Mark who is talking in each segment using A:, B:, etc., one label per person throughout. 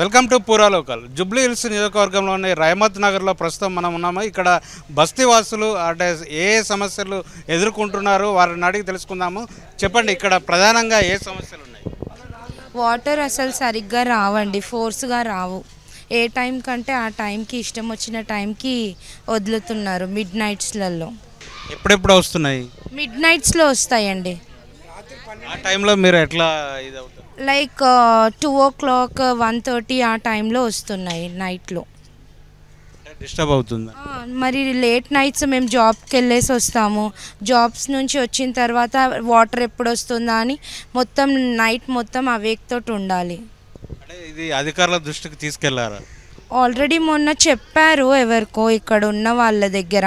A: Welcome to పూరా local. Jubilee hills నియోజకవర్గంలోని రహమత్ నగర్లో ప్రస్తుతం మనం ఉన్నాము. ఇక్కడ బస్తీ వాసులు అంటే ఏ సమస్యలు ఎదుర్కొంటున్నారు వారిని అడిగి తెలుసుకుందాము. చెప్పండి, ఇక్కడ ప్రధానంగా ఏ సమస్యలు ఉన్నాయి?
B: వాటర్ అసలు సరిగ్గా రావండి, ఫోర్స్గా రావు. ఏ టైం కంటే ఆ టైంకి ఇష్టం వచ్చిన టైంకి వదులుతున్నారు. మిడ్ నైట్స్లలో
A: ఎప్పుడెప్పుడు వస్తున్నాయి?
B: మిడ్ నైట్స్లో వస్తాయండి.
A: ఆ టైంలో మీరు ఎట్లా ఇది అవుతుంది?
B: లైక్ 2 o'clock 1:30 ఆ టైంలో వస్తున్నాయి నైట్లో.
A: డిస్టర్బ్ అవుతుందా?
B: మరి లేట్ నైట్స్ మేము జాబ్కి వెళ్ళేసి వస్తాము. జాబ్స్ నుంచి వచ్చిన తర్వాత వాటర్ ఎప్పుడు వస్తుందా అని మొత్తం నైట్ మొత్తం అవేక్ తోటి ఉండాలి.
A: అంటే ఇది అధికారుల దృష్టికి తీసుకెళ్లారా?
B: ఆల్రెడీ మొన్న చెప్పారు, ఎవరికో ఇక్కడ ఉన్న వాళ్ళ దగ్గర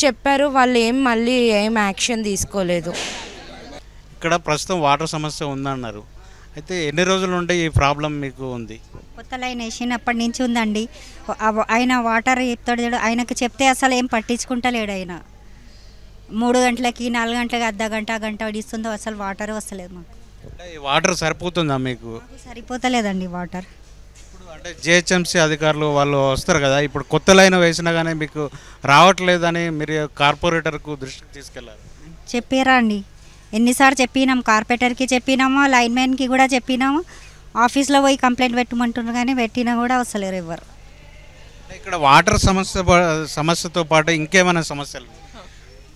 B: చెప్పారు, వాళ్ళు మళ్ళీ ఏం యాక్షన్ తీసుకోలేదు.
A: ఇక్కడ ప్రస్తుతం వాటర్ సమస్య ఉందన్నారు. అయితే ఎన్ని రోజుల నుండి ఈ ప్రాబ్లం మీకు ఉంది?
C: కొత్త లైన్ వేసినప్పటి నుంచి ఉందండి. ఆయన వాటర్ చెప్తాడు, ఆయనకు చెప్తే అసలు ఏం పట్టించుకుంటలేడు. ఆయన 3 గంటలకి 4 గంటలకి గంట వడిస్తుందో అసలు వాటర్ వస్తలేదు మాకు.
A: ఈ వాటర్ సరిపోతుందా మీకు?
C: సరిపోతలేదండి వాటర్.
A: ఇప్పుడు అంటే జిహెచ్ఎంసీ అధికారులు వాళ్ళు వస్తారు కదా, ఇప్పుడు కొత్త లైన్ వేసినా కానీ మీకు రావట్లేదని మీరు కార్పొరేటర్కు దృష్టికి తీసుకెళ్లారు?
C: చెప్పారా అండి, ఎన్నిసార్లు చెప్పినాం, కార్పొరేటర్కి చెప్పినాము, లైన్ మ్యాన్కి కూడా చెప్పినాము. ఆఫీస్లో పోయి కంప్లైంట్ పెట్టమంటున్నారు కానీ పెట్టినా కూడా వస్తలేరు ఎవరు.
A: ఇక్కడ వాటర్ సమస్యతో పాటు ఇంకేమైనా సమస్యలు?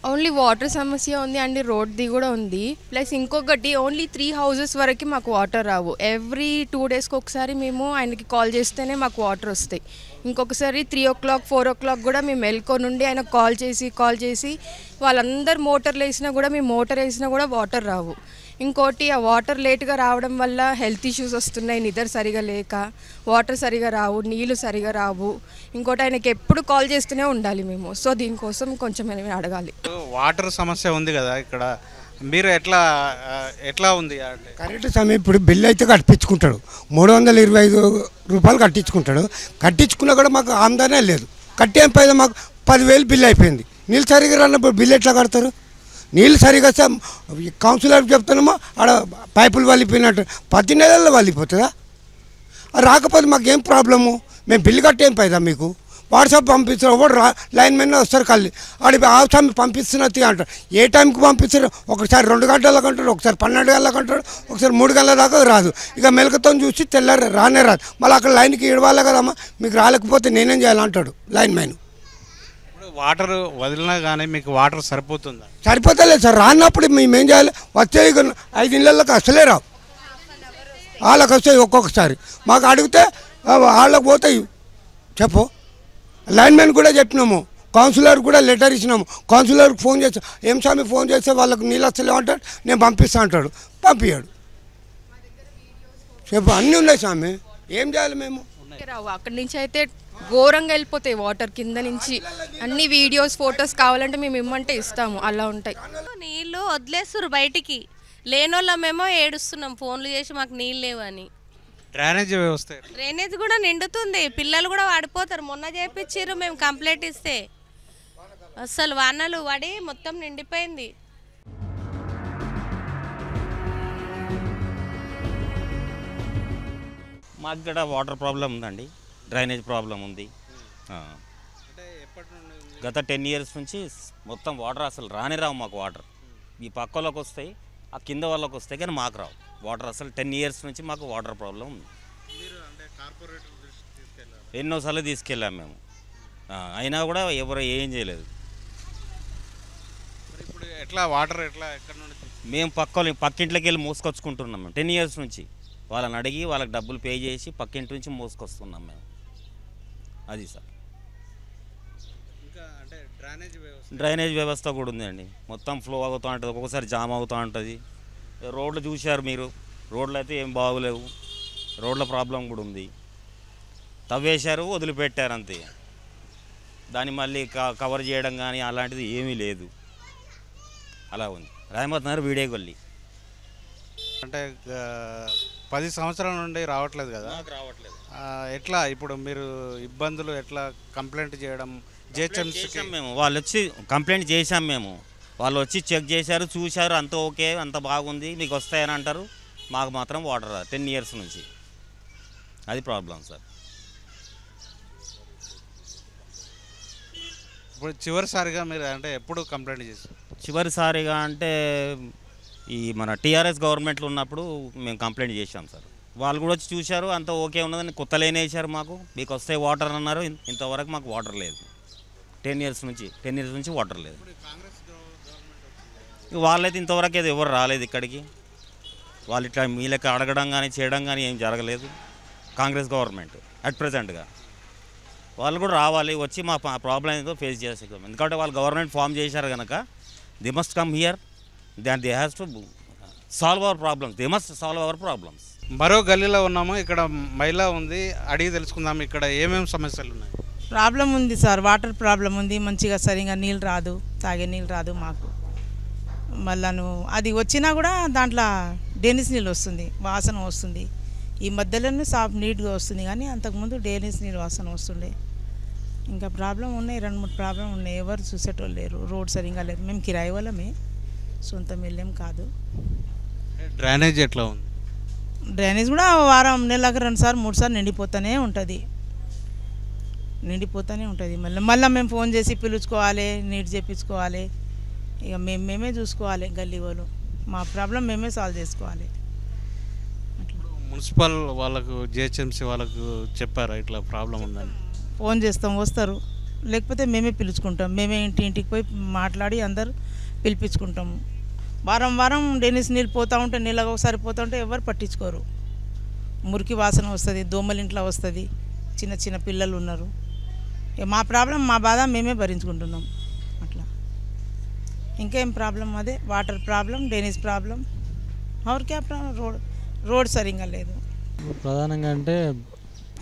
D: ఓన్లీ వాటర్ సమస్య ఉంది అండి, రోడ్ది కూడా ఉంది. ప్లస్ ఇంకొకటి ఓన్లీ 3 houses వరకు మాకు వాటర్ రావు. ఎవ్రీ 2 daysకి ఒకసారి మేము ఆయనకి కాల్ చేస్తేనే మాకు వాటర్ వస్తాయి. ఇంకొకసారి 3 o'clock 4 o'clock కూడా మేము మెల్కో నుండి ఆయన కాల్ చేసి వాళ్ళందరూ మోటార్లు వేసినా కూడా మేము మోటార్ వేసినా కూడా వాటర్ రావు. ఇంకోటి ఆ వాటర్ లేట్గా రావడం వల్ల హెల్త్ ఇష్యూస్ వస్తున్నాయి. నిద్ర సరిగా లేక వాటర్ సరిగా రావు, నీళ్ళు సరిగా రావు. ఇంకోటి ఆయనకి ఎప్పుడు కాల్ చేస్తూనే ఉండాలి మేము. సో దీనికోసం కొంచెం మేము అడగాలి.
A: వాటర్ సమస్య ఉంది కదా ఇక్కడ, మీరు ఎట్లా ఉంది?
E: కరెక్ట్ సమయం. ఇప్పుడు బిల్లు అయితే కట్టించుకుంటాడు, 325 రూపాయలు కట్టించుకుంటాడు. కట్టించుకున్నా కూడా మాకు ఆమ్దానే లేదు. కట్టేం పైన మాకు 10,000 బిల్లు అయిపోయింది. నీళ్ళు సరిగా రానప్పుడు బిల్లు ఎట్లా కడతారు? నీళ్ళు సరిగా కౌన్సిలర్కి చెప్తున్నామో ఆడ పైపులు వలిపోయినట్టు 10 నెలల్లో వలిపోతుందా? రాకపోతే మాకేం ప్రాబ్లము? మేము బిల్లు కట్టేం పైదా మీకు? వాట్సాప్ పంపిస్తారు, ఒకటి లైన్ మీద వస్తారు కళ్ళు ఆడి అవసరం పంపిస్తున్నది అంటారు. ఏ టైంకి పంపిస్తారు? ఒకసారి 2 గంటలకు అంటారు, ఒకసారి 12 గంటలకు అంటారు, ఒకసారి 3 గంటల దాకా రాదు. ఇక మెలకతో చూసి తెల్లారి రానే రాదు. మళ్ళీ అక్కడ లైన్కి ఇడవాలి కదమ్మా, మీకు రాలేకపోతే నేనేం చేయాలంటాడు లైన్ మ్యాన్.
A: వాటర్ వదిలినా కానీ మీకు వాటర్ సరిపోతుందా?
E: సరిపోతలేదు సార్. రానప్పుడు మేమేం చేయాలి? వచ్చే 5 ఇళ్ళకి అసలే రావు, వాళ్ళకి వస్తాయి ఒక్కొక్కసారి. మాకు అడిగితే వాళ్ళకి పోతాయి. చెప్పు, లైన్ మ్యాన్ కూడా చెప్పినాము, కౌన్సిలర్ కూడా లెటర్ ఇచ్చినాము. కౌన్సిలర్కి ఫోన్ చేస్తా, ఏం స్వామి ఫోన్ చేస్తే వాళ్ళకి నీళ్ళు వస్తలేవు అంటాడు, నేను పంపిస్తా అంటాడు, పంపించాడు. చెప్పు, అన్నీ ఉన్నాయి స్వామి, ఏం చేయాలి మేము?
D: రావు. అక్కడి నుంచి అయితే ఘోరంగా వెళ్ళిపోతాయి వాటర్ కింద నుంచి. అన్ని వీడియోస్ ఫొటోస్ కావాలంటే మేము ఇమ్మంటే ఇస్తాము, అలా ఉంటాయి.
F: నీళ్ళు వదిలేస్తారు బయటికి, లేనోళ్ళమేమో ఏడుస్తున్నాం ఫోన్లు చేసి మాకు నీళ్ళు లేవని. డ్రైనేజ్ కూడా నిండుతుంది, పిల్లలు కూడా వాడిపోతారు. మొన్న చేపించారు మేము కంప్లైంట్ ఇస్తే, అసలు వానలు పడి మొత్తం నిండిపోయింది.
G: మాకు ఇక్కడ వాటర్ ప్రాబ్లం ఉందండి, డ్రైనేజ్ ప్రాబ్లం ఉంది. గత 10 years నుంచి మొత్తం వాటర్ అసలు రావు మాకు. వాటర్ ఈ పక్క వాళ్ళకి వస్తాయి, ఆ కింద వాళ్ళకి వస్తాయి, కానీ మాకు రావు వాటర్. అసలు 10 years నుంచి మాకు వాటర్ ప్రాబ్లం ఉంది. ఎన్నోసార్లు తీసుకెళ్ళాం మేము, అయినా కూడా ఎవరు ఏం చేయలేదు.
A: ఇప్పుడు ఎట్లా వాటర్ ఎక్కడ నుండి?
G: మేము పక్కింట్లోకి వెళ్ళి మోసుకొచ్చుకుంటున్నాం మేము 10 years నుంచి. వాళ్ళని అడిగి వాళ్ళకి డబ్బులు పే చేసి పక్కింటి నుంచి మోసుకొస్తున్నాం మేము. అది సార్.
A: ఇంకా అంటే
G: డ్రైనేజ్ వ్యవస్థ కూడా ఉందండి, మొత్తం ఫ్లో అవుతూ ఉంటుంది, ఒక్కొక్కసారి జామ్ అవుతూ ఉంటుంది. రోడ్లు చూశారు మీరు, రోడ్లు అయితే ఏం బాగోలేవు, రోడ్ల ప్రాబ్లం కూడా ఉంది. తవ్వేశారు, వదిలిపెట్టారు అంతే. దాన్ని మళ్ళీ కవర్ చేయడం కానీ అలాంటిది ఏమీ లేదు. అలా ఉంది రహమత్ నగర్ వీడియో గల్లీ.
A: అంటే 10 సంవత్సరాల నుండి రావట్లేదు కదా?
G: రావట్లేదు.
A: ఎట్లా ఇప్పుడు మీరు ఇబ్బందులు ఎట్లా కంప్లైంట్ చేయడం? జిహెచ్ఎంసీకి
G: మేము వాళ్ళు వచ్చి కంప్లైంట్ చేసాం మేము. వాళ్ళు వచ్చి చెక్ చేశారు, చూశారు, అంత ఓకే, అంత బాగుంది, మీకు వస్తాయని అంటారు. మాకు మాత్రం వాటర్ 10 years నుంచి. అది ప్రాబ్లం సార్.
A: ఇప్పుడు చివరిసారిగా మీరు అంటే ఎప్పుడు కంప్లైంట్ చేశారు?
G: చివరిసారిగా అంటే ఈ మన టీఆర్ఎస్ గవర్నమెంట్లో ఉన్నప్పుడు మేము కంప్లైంట్ చేశాం సార్. వాళ్ళు కూడా వచ్చి చూశారు, అంతా ఓకే ఉన్నదని కొత్త లైన్ వేసారు. మాకు మీకు వస్తే వాటర్ అన్నారు. ఇంతవరకు మాకు వాటర్ లేదు. 10 years నుంచి వాటర్ లేదు. వాళ్ళైతే ఇంతవరకు అయితే ఎవరు రాలేదు ఇక్కడికి. వాళ్ళు ఇట్లా మీ లెక్క అడగడం కానీ చేయడం కానీ ఏం జరగలేదు. కాంగ్రెస్ గవర్నమెంట్ అట్ ప్రజెంట్గా వాళ్ళు కూడా రావాలి, వచ్చి మా ప్రాబ్లం ఏదో ఫేస్ చేసేస్తాం. ఎందుకంటే వాళ్ళు గవర్నమెంట్ ఫామ్ చేశారు కనుక they must come here, they has to solve our problems, they must solve our problems.
A: మరో గల్లీలో ఉన్నాము. ఇక్కడ మహిళ ఉంది, అడిగి తెలుసుకుందాం ఇక్కడ ఏమేమి సమస్యలు ఉన్నాయి.
H: ప్రాబ్లం ఉంది సార్, వాటర్ ప్రాబ్లం ఉంది. మంచిగా సరిగా నీళ్ళు రాదు, తాగే నీళ్ళు రాదు మాకు. మళ్ళీ అది వచ్చినా కూడా దాంట్లో డేనిస్ నీళ్ళు వస్తుంది, వాసన వస్తుంది. ఈ మధ్యలోనే సాఫ్ నీట్గా వస్తుంది, కానీ అంతకుముందు డేనిస్ నీళ్ళు వాసన వస్తుండే. ఇంకా ప్రాబ్లం ఉన్నాయి, 2-3 ప్రాబ్లం ఉన్నాయి. ఎవరు చూసేటోళ్ళు లేరు, రోడ్ సరిగా లేదు. మేము కిరాయి వాళ్ళమే, సొంతం వెళ్ళేం కాదు.
A: డ్రైనేజ్ ఎట్లా ఉంది?
H: డ్రైనేజ్ కూడా వారం నెలకు 2 సార్లు 3 సార్లు నిండిపోతూనే ఉంటుంది. మళ్ళీ మేము ఫోన్ చేసి పిలుచుకోవాలి, నీట్ చేయించుకోవాలి. ఇక మేమే చూసుకోవాలి, గల్లీ వాళ్ళు. మా ప్రాబ్లం మేమే సాల్వ్ చేసుకోవాలి.
A: మున్సిపల్ వాళ్ళకు, జిహెచ్ఎంసీ వాళ్ళకు చెప్పారా ఇట్లా ప్రాబ్లం ఉందని?
H: ఫోన్ చేస్తాం, వస్తారు. లేకపోతే మేమే పిలుచుకుంటాం. మేమే ఇంటికి పోయి మాట్లాడి అందరు పిలిపించుకుంటాము. వారం డెనిస్ నీళ్ళు పోతూ ఉంటే, నీళ్ళకి ఒకసారి పోతూ ఉంటే ఎవరు పట్టించుకోరు. మురికి వాసన వస్తుంది, దోమలు ఇంట్లో వస్తుంది, చిన్న పిల్లలు ఉన్నారు. మా ప్రాబ్లం, మా బాధ మేమే భరించుకుంటున్నాం. అట్లా ఇంకేం ప్రాబ్లం? అదే వాటర్ ప్రాబ్లం, డ్రైనేజ్ ప్రాబ్లం. और क्या ప్రాబ్లం? రోడ్ సరిగ్గా లేదు.
I: ప్రధానంగా అంటే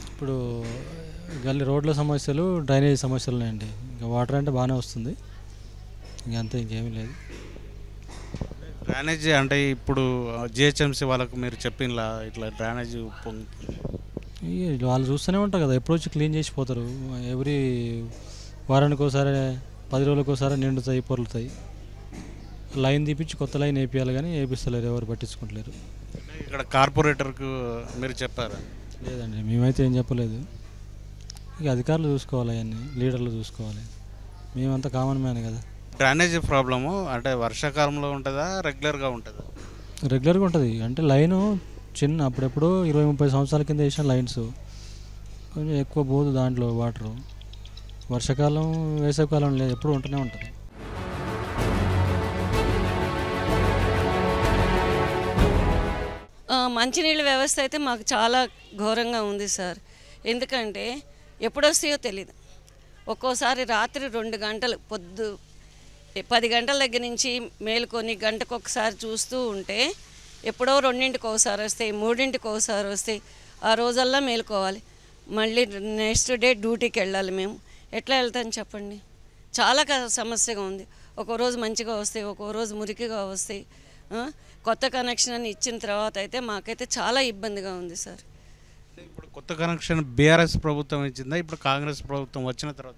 I: ఇప్పుడు గల్లీ రోడ్ల సమస్యలు, డ్రైనేజ్ సమస్యలు ఉన్నాయండి. ఇంకా వాటర్ అంటే బాగానే వస్తుంది, ఇంకంతే, ఇంకేమీ లేదు.
A: డ్రైనేజ్ అంటే ఇప్పుడు జిహెచ్ఎంసీ వాళ్ళకు మీరు చెప్పినలా ఇట్లా డ్రైనేజ్
I: వాళ్ళు చూస్తూనే ఉంటారు కదా, ఎప్పుడు వచ్చి క్లీన్ చేసి పోతారు. ఎవ్రీ వారానికి ఒకసారి, 10 రోజులకు ఒకసారి నిండుతాయి, పొరులుతాయి. లైన్ తీపించి కొత్త లైన్ వేపియాలి, కానీ వేపిస్తలేరు, ఎవరు పట్టించుకుంటలేరు.
A: ఇక్కడ కార్పొరేటర్కు మీరు చెప్పారా?
I: లేదండి, మేమైతే ఏం చెప్పలేదు. ఇక అధికారులు చూసుకోవాలి, అవన్నీ లీడర్లు చూసుకోవాలి. మేమంతా కామన్ మ్యాన్ కదా.
A: డ్రైనేజ్ ప్రాబ్లము అంటే వర్షాకాలంలో ఉంటుందా, రెగ్యులర్గా ఉంటుందా?
I: రెగ్యులర్గా ఉంటుంది. అంటే లైను అప్పుడెప్పుడు 20-30 సంవత్సరాల కింద వేసిన లైన్స్ కొంచెం ఎక్కువ పోదు దాంట్లో వాటరు. వర్షాకాలం, వేసవికాలం లేదు, ఎప్పుడు ఉంటూనే ఉంటుంది.
J: మంచినీళ్ళ వ్యవస్థ అయితే మాకు చాలా ఘోరంగా ఉంది సార్. ఎందుకంటే ఎప్పుడు వస్తాయో తెలీదు. ఒక్కోసారి రాత్రి 2 గంటలు, పొద్దు 10 గంటల దగ్గర నుంచి మేలుకొని గంటకు ఒకసారి చూస్తూ ఉంటే ఎప్పుడో 2ంటికి ఒకసారి వస్తాయి, 3ంటికి ఒకసారి వస్తాయి. ఆ రోజల్లా మేలుకోవాలి, మళ్ళీ నెక్స్ట్ డే డ్యూటీకి వెళ్ళాలి. మేము ఎట్లా వెళ్తాం చెప్పండి? చాలా సమస్యగా ఉంది. ఒక్కో రోజు మంచిగా వస్తాయి, ఒక్కో రోజు మురికిగా వస్తాయి. కొత్త కనెక్షన్ అని ఇచ్చిన తర్వాత అయితే మాకైతే చాలా ఇబ్బందిగా ఉంది సార్.
A: ఇప్పుడు కొత్త కనెక్షన్ బీఆర్ఎస్ ప్రభుత్వం ఇచ్చిందా, ఇప్పుడు కాంగ్రెస్ ప్రభుత్వం వచ్చిన తర్వాత?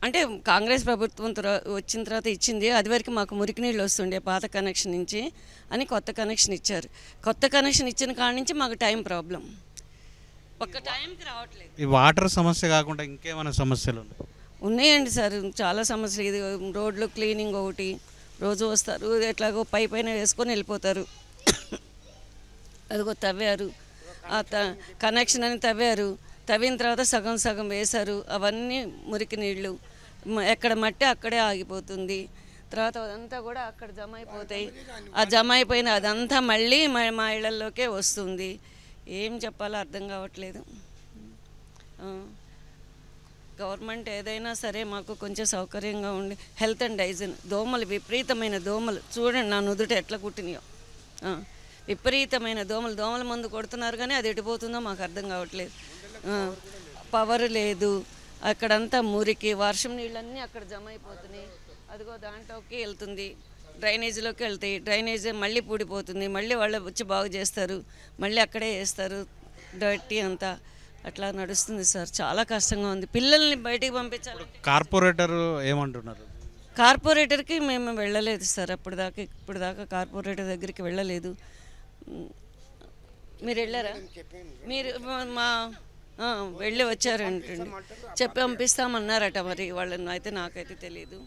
J: అంటే కాంగ్రెస్ ప్రభుత్వం వచ్చిన తర్వాత ఇచ్చింది. అది వరకు మాకు మురికి నీళ్ళు వస్తుండే పాత కనెక్షన్ నుంచి, అని కొత్త కనెక్షన్ ఇచ్చారు. కొత్త కనెక్షన్ ఇచ్చిన కాడ నుంచి మాకు టైం ప్రాబ్లం, ఒక్క టైంకి రావట్లేదు.
A: ఈ వాటర్ సమస్య కాకుండా ఇంకేమైనా సమస్యలు
J: ఉన్నాయండి సార్, చాలా సమస్యలు. ఇది రోడ్లు క్లీనింగ్ ఒకటి, రోజు వస్తారు, ఎట్లాగో పైన వేసుకొని వెళ్ళిపోతారు. అదిగో తవ్వారు, కనెక్షన్ అని తవ్వారు, తవ్విన తర్వాత సగం సగం వేశారు. అవన్నీ మురికి నీళ్ళు, ఎక్కడ మట్టి అక్కడే ఆగిపోతుంది. తర్వాత అదంతా కూడా అక్కడ జమ అయిపోతాయి. ఆ జమ అయిపోయిన అదంతా మళ్ళీ మా ఇళ్లలోకే వస్తుంది. ఏం చెప్పాలో అర్థం కావట్లేదు. గవర్నమెంట్ ఏదైనా సరే మాకు కొంచెం సౌకర్యంగా ఉండి, హెల్త్ అండ్ హైజీన్. దోమలు, విపరీతమైన దోమలు చూడండి, నా నుదుట ఎట్లా కుట్టినాయో. విపరీతమైన దోమల మందు కొడుతున్నారు, కానీ అది ఎడిపోతుందో మాకు అర్థం కావట్లేదు. పవర్ లేదు, అక్కడంతా మురికి, వర్షం నీళ్ళన్నీ అక్కడ జమ అయిపోతున్నాయి. అదిగో దాంట్లోకి వెళ్తుంది, డ్రైనేజీలోకి వెళ్తాయి. డ్రైనేజీ మళ్ళీ పూడిపోతుంది, మళ్ళీ వాళ్ళు వచ్చి బాగు చేస్తారు, మళ్ళీ అక్కడే వేస్తారు డర్టీ అంతా. అట్లా నడుస్తుంది సార్, చాలా కష్టంగా ఉంది. పిల్లల్ని బయటికి పంపించాలి.
A: కార్పొరేటర్ ఏమంటున్నారు?
J: కార్పొరేటర్కి మేము వెళ్ళలేదు సార్, ఇప్పుడు దాకా కార్పొరేటర్ దగ్గరికి వెళ్ళలేదు. మీరు వెళ్ళారా? మీరు మా వెళ్ళి వచ్చారంటండి, చెప్పి పంపిస్తామన్నారట. మరి వాళ్ళని అయితే నాకైతే తెలీదు.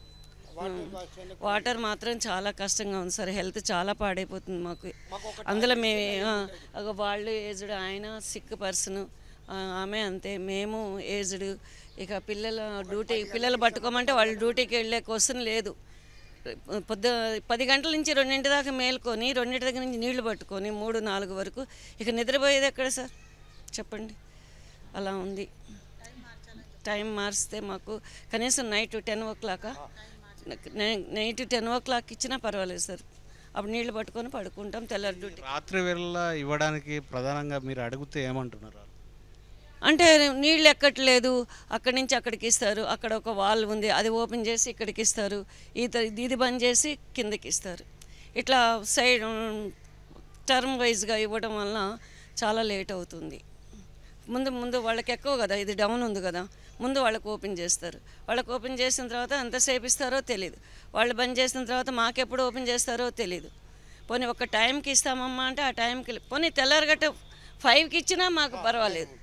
J: వాటర్ మాత్రం చాలా కష్టంగా ఉంది సార్. హెల్త్ చాలా పాడైపోతుంది మాకు. అందులో వాళ్ళు ఏజ్డ్, ఆయన సిక్ పర్సన్, ఆమె అంతే, మేము ఏజ్డ్. ఇక పిల్లలు పట్టుకోమంటే వాళ్ళు డ్యూటీకి వెళ్ళే క్వశ్చన్ లేదు. 10 గంటల నుంచి 2 దాకా మేల్కొని 2 దగ్గర నుంచి నీళ్లు పట్టుకొని 3-4 వరకు ఇక నిద్రపోయేది ఎక్కడ సార్ చెప్పండి? అలా ఉంది. టైం మార్చితే మాకు కనీసం నైట్ 10 o'clock, నైట్ 10 o'clock ఇచ్చినా పర్వాలేదు సార్. అప్పుడు నీళ్లు పట్టుకొని పడుకుంటాం. తెల్లారి డ్యూటీ
A: రాత్రి వేళ ఇవ్వడానికి ప్రధానంగా మీరు అడిగితే ఏమంటున్నారు?
J: అంటే నీళ్ళు ఎక్కట్లేదు, అక్కడి నుంచి అక్కడికి ఇస్తారు. అక్కడ ఒక వాల్ ఉంది, అది ఓపెన్ చేసి ఇక్కడికి ఇస్తారు. ఇది బంద్ చేసి కిందకి ఇస్తారు. ఇట్లా సైడ్ టర్మ్ వైజ్గా ఇవ్వడం వల్ల చాలా లేట్ అవుతుంది. ముందు వాళ్ళకి ఎక్కువ కదా, ఇది డౌన్ ఉంది కదా, ముందు వాళ్ళకి ఓపెన్ చేస్తారు. వాళ్ళకి ఓపెన్ చేసిన తర్వాత ఎంతసేపు ఇస్తారో తెలీదు. వాళ్ళు బంద్ చేసిన తర్వాత మాకెప్పుడు ఓపెన్ చేస్తారో తెలీదు. పోనీ ఒక టైంకి ఇస్తామమ్మా అంటే ఆ టైంకి, పోనీ తెల్లారగట్ట 5కి ఇచ్చినా మాకు పర్వాలేదు,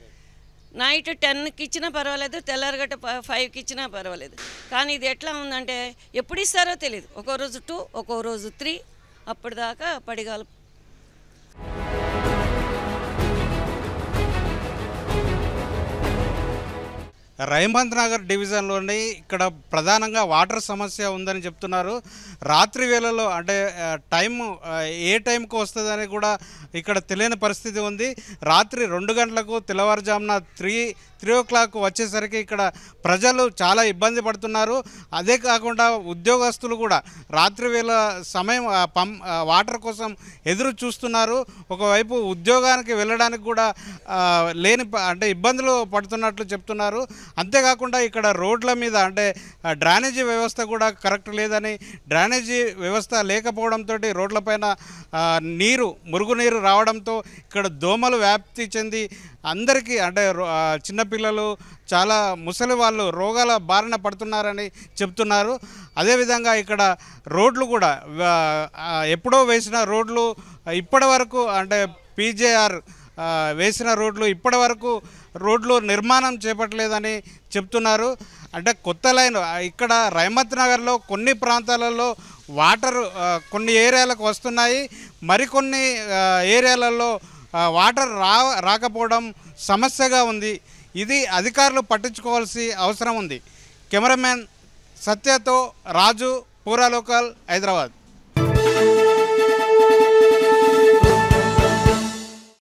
J: నైట్ 10కి ఇచ్చినా పర్వాలేదు, తెల్లారగట్ట 5కి ఇచ్చినా పర్వాలేదు. కానీ ఇది ఎట్లా ఉందంటే ఎప్పుడు ఇస్తారో తెలియదు. ఒక్కో రోజు 2, ఒక్కో రోజు 3, అప్పటిదాకా పడిగాలు.
A: రహమత్ నగర్ డివిజన్లోని ఇక్కడ ప్రధానంగా వాటర్ సమస్య ఉందని చెప్తున్నారు. రాత్రి వేళలో అంటే టైం ఏ టైంకి వస్తుందని కూడా ఇక్కడ తెలియని పరిస్థితి ఉంది. రాత్రి 2 గంటలకు, తెల్లవారుజామున 3 o'clock వచ్చేసరికి ఇక్కడ ప్రజలు చాలా ఇబ్బంది పడుతున్నారు. అదే కాకుండా ఉద్యోగస్తులు కూడా రాత్రి వేళ సమయం వాటర్ కోసం ఎదురు చూస్తున్నారు. ఒకవైపు ఉద్యోగానికి వెళ్ళడానికి కూడా అంటే ఇబ్బందులు పడుతున్నట్లు చెప్తున్నారు. అంతేకాకుండా ఇక్కడ రోడ్ల మీద అంటే డ్రైనేజీ వ్యవస్థ కూడా కరెక్ట్ లేదని, డ్రైనేజీ వ్యవస్థ లేకపోవడంతో రోడ్లపైన మురుగునీరు రావడంతో ఇక్కడ దోమలు వ్యాప్తి చెంది అందరికీ అంటే చిన్నపిల్లలు, చాలా ముసలి వాళ్ళు రోగాల బారిన పడుతున్నారని చెప్తున్నారు. అదేవిధంగా ఇక్కడ రోడ్లు కూడా ఎప్పుడో వేసిన రోడ్లు ఇప్పటి వరకు అంటే పీజేఆర్ వేసిన రోడ్లు ఇప్పటి వరకు రోడ్లు నిర్మాణం చేపట్టలేదని చెప్తున్నారు. అంటే కొత్త లైన్ ఇక్కడ రహమత్ నగర్లో కొన్ని ప్రాంతాలలో వాటర్ కొన్ని ఏరియాలకు వస్తున్నాయి, మరికొన్ని ఏరియాలలో వాటర్ రాకపోవడం సమస్యగా ఉంది. ఇది అధికారులు పట్టించుకోవాల్సి అవసరం ఉంది. కెమెరామెన్ సత్యతో రాజు, పూరా లోకల్, హైదరాబాద్.